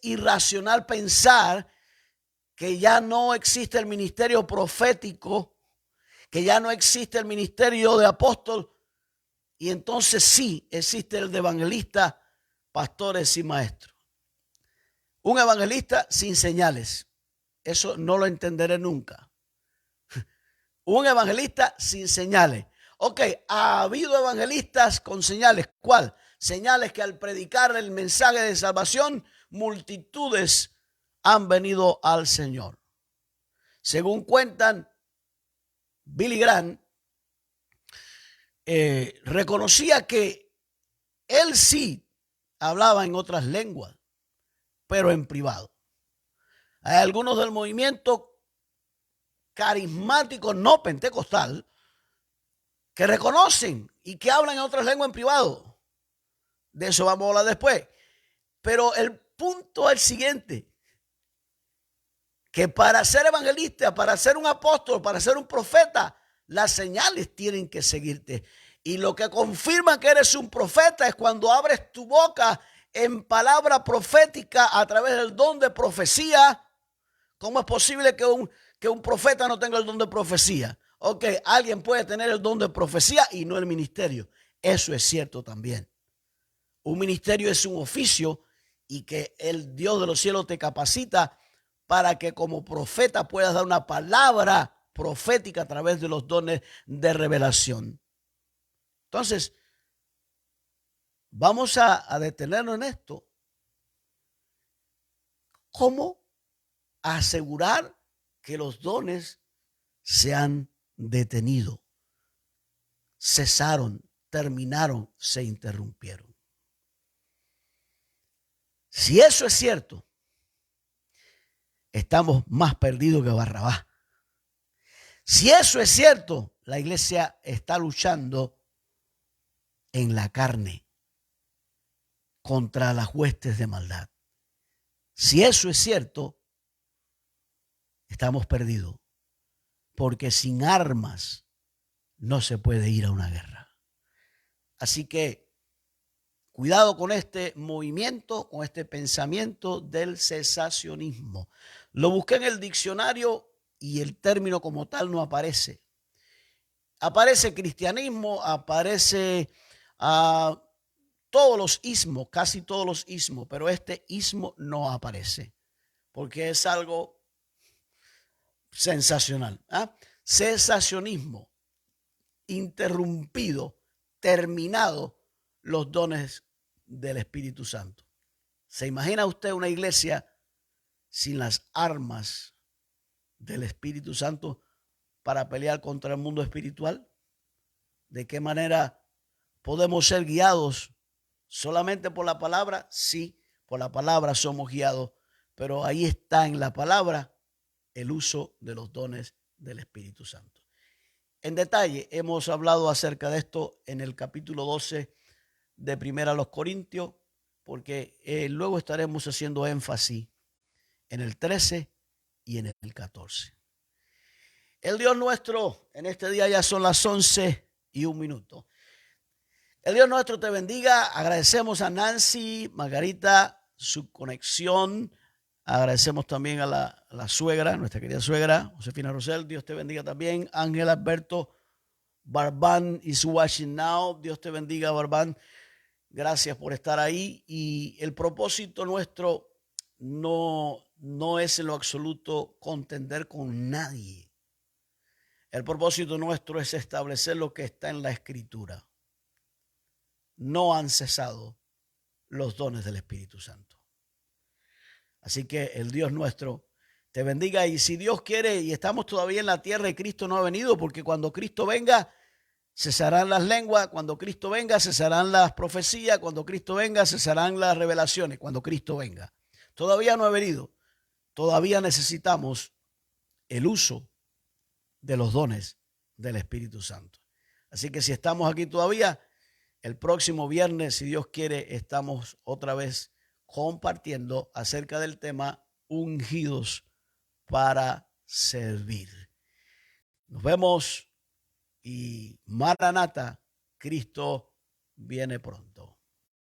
irracional pensar que ya no existe el ministerio profético, que ya no existe el ministerio de apóstol, y entonces sí existe el de evangelista, pastores y maestros. Un evangelista sin señales, eso no lo entenderé nunca. Un evangelista sin señales. Ok, ha habido evangelistas con señales. ¿Cuál? Señales que al predicar el mensaje de salvación, multitudes han venido al Señor. Según cuentan, Billy Graham reconocía que él sí hablaba en otras lenguas, pero en privado. Hay algunos del movimiento carismático no pentecostal que reconocen y que hablan en otras lenguas en privado. De eso vamos a hablar después. Pero el punto es el siguiente, que para ser evangelista, para ser un apóstol, para ser un profeta, las señales tienen que seguirte. Y lo que confirma que eres un profeta es cuando abres tu boca en palabra profética a través del don de profecía. ¿Cómo es posible que un profeta no tenga el don de profecía? Ok, alguien puede tener el don de profecía y no el ministerio. Eso es cierto también. Un ministerio es un oficio y que el Dios de los cielos te capacita para que como profeta puedas dar una palabra profética a través de los dones de revelación. Entonces, vamos a detenernos en esto. ¿Cómo asegurar que los dones se han detenido, cesaron, terminaron, se interrumpieron? Si eso es cierto, estamos más perdidos que Barrabás. Si eso es cierto, la iglesia está luchando en la carne contra las huestes de maldad. Si eso es cierto, estamos perdidos, porque sin armas no se puede ir a una guerra. Así que Cuidado con este movimiento, con este pensamiento del cesacionismo. Lo busqué en el diccionario y el término como tal no aparece. Aparece cristianismo, aparece todos los ismos, casi todos los ismos, pero este ismo no aparece porque es algo sensacional. Cesacionismo, interrumpido, terminado los dones del Espíritu Santo. ¿Se imagina usted una iglesia sin las armas del Espíritu Santo para pelear contra el mundo espiritual? ¿De qué manera podemos ser guiados solamente por la palabra? Sí, por la palabra somos guiados, pero ahí está en la palabra el uso de los dones del Espíritu Santo. En detalle hemos hablado acerca de esto en el capítulo 12 de Primera a los Corintios, porque luego estaremos haciendo énfasis en el 13 y en el 14. El Dios nuestro, en este día ya son las 11:01. El Dios nuestro te bendiga. Agradecemos a Nancy, Margarita, su conexión. Agradecemos también a la suegra, nuestra querida suegra, Josefina Rosel. Dios te bendiga también. Ángel Alberto Barbán is watching now. Dios te bendiga, Barbán. Gracias por estar ahí. Y el propósito nuestro no es en lo absoluto contender con nadie. El propósito nuestro es establecer lo que está en la Escritura. No han cesado los dones del Espíritu Santo. Así que el Dios nuestro te bendiga. Y si Dios quiere, y estamos todavía en la tierra y Cristo no ha venido, porque cuando Cristo venga, cesarán las lenguas. Cuando Cristo venga, cesarán las profecías. Cuando Cristo venga, cesarán las revelaciones. Cuando Cristo venga. Todavía no ha venido. Todavía necesitamos el uso de los dones del Espíritu Santo. Así que si estamos aquí todavía, el próximo viernes, si Dios quiere, estamos otra vez compartiendo acerca del tema ungidos para servir. Nos vemos y Maranata, Cristo viene pronto.